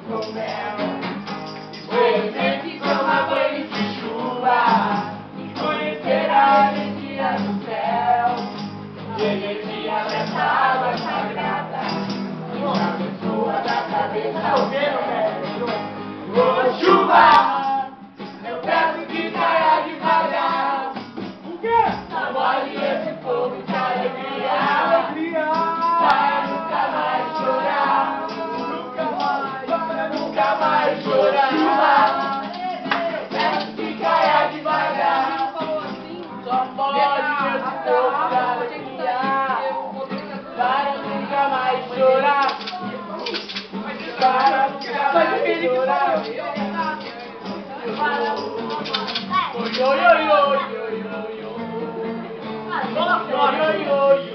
com mel. Experimente tomar banho de chuva e conhecer a energia do céu. E energia dessa água sagrada que abençoa da cabeça ao pé. Ô chuva, eu peço que caia devagar. O quê? Namore esse povo de alegria. Para nunca mais chorar. Nunca mais chorar. Eu peço que caia devagar. Só pode esse povo de alegria. Para nunca mais chorar. Para nunca mais chorar. Oi, oi, oi, oi, oi, oi, oi.